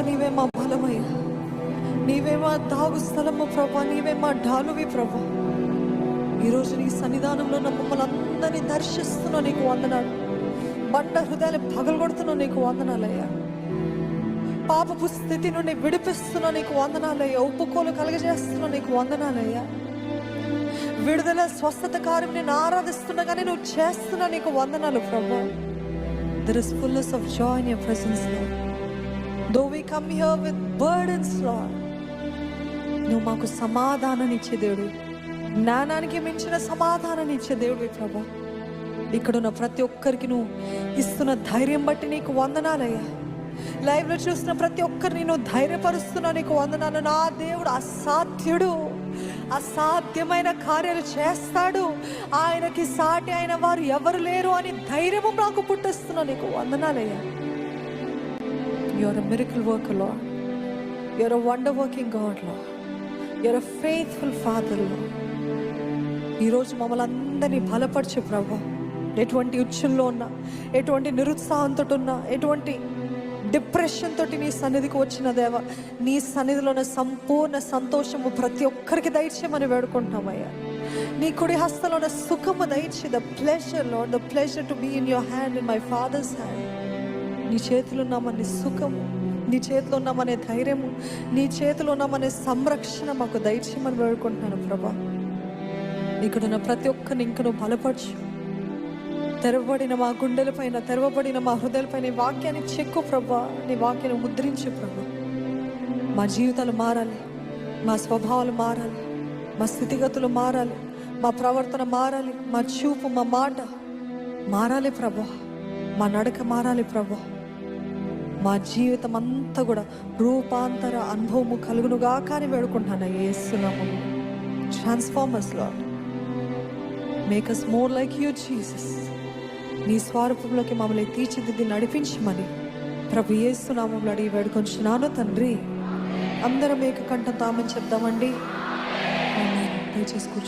నీవే మా బలమయ్యా, నీవే మా దాగు స్థలము ప్రభా, నీవే మా ఢాలువి ప్రభా. ఈరోజు నీ సన్నిధానంలో మమ్మల్ని అందరినీ దర్శిస్తున్నావు, నీకు వందనాలు. బండ హృదయాలు పగలగొడుతున్నావు, నీకు వందనాలయ్యా. పాపపు స్థితి నుండి విడిపిస్తున్నావు, నీకు వందనాలయ్యా. ఉప్పుకోలు కలగజేస్తున్నావు, నీకు వందనాలయ్యా. విడుదల స్వస్థత కార్యం నేను ఆరాధిస్తుండగానే నువ్వు చేస్తున్నావు, నీకు వందనాలు ప్రభా. There is fullness of joy in your presence, Lord. Though we come here with burdens, Lord, నువ్వు మాకు సమాధానాన్ని ఇచ్చే దేవుడు, జ్ఞానానికి మించిన సమాధానాన్ని ఇచ్చే దేవుడు ప్రభా. ఇక్కడున్న ప్రతి ఒక్కరికి నువ్వు ఇస్తున్న ధైర్యం బట్టి నీకు వందనాలయ్యా. లైవ్లో చూసిన ప్రతి ఒక్కరిని నువ్వు ధైర్యపరుస్తున్నా, నీకు వందనాలు. నా దేవుడు అసాధ్యుడు, అసాధ్యమైన కార్యాలు చేస్తాడు, ఆయనకి సాటి అయిన వారు ఎవరు లేరు అని ధైర్యము నాకు పుట్టిస్తున్నా, నీకు వందనాలయ్యా. You are a miracle worker, Lord. You are a wonder working God, Lord. You are a faithful Father, Lord. ఈరోజు మమ్మల్ని అందరినీ బలపరచు ప్రభా. ఎటువంటి ఉచ్చుల్లో ఉన్నా, ఎటువంటి నిరుత్సాహంతో ఉన్నా, ఎటువంటి డిప్రెషన్ తోటి నీ సన్నిధికి వచ్చిన దేవ, నీ సన్నిధిలో ఉన్న సంపూర్ణ సంతోషము ప్రతి ఒక్కరికి దయచేయమని వేడుకుంటామయ్యా. నీ కుడి హస్తలో ఉన్న సుఖము దయచే. The pleasure lord, the pleasure to be in your hand, in my father's hand. నీ చేతిలో ఉన్నామనే సుఖము, నీ చేతిలో ఉన్నామనే ధైర్యము, నీ చేతిలో ఉన్నామనే సంరక్షణ మాకు దయచేయమని వేడుకుంటున్నాను ప్రభా. ఇక్కడున్న ప్రతి ఒక్కరిని ఇంక నువ్వు బలపరచు. తెరవబడిన మా గుండెల పైన, తెరవబడిన మా హృదయాలపైన నీ వాక్యాన్ని చెక్కు ప్రభా, నీ వాక్యాన్ని ముద్రించు ప్రభా. మా జీవితాలు మారాలి, మా స్వభావాలు మారాలి, మా స్థితిగతులు మారాలి, మా ప్రవర్తన మారాలి, మా చూపు, మా మాట మారాలి ప్రభా, మా నడక మారాలి ప్రభా. మా జీవితం అంతా కూడా రూపాంతర అనుభవము కలుగునుగా కానీ వేడుకుంటున్నాను యేసునామములో. Transform us, Lord. Make us more like you, Jesus. నీ స్వరూపంలోకి మమ్మల్ని తీర్చిదిద్ది నడిపించమని ప్రభు యేసు నామములో అడిగి వేడుకొంచున్నాను తండ్రి. అందరం ఏక కంఠంతో ఆమేన్ చెప్దామండి. దయచేసి కూర్చో.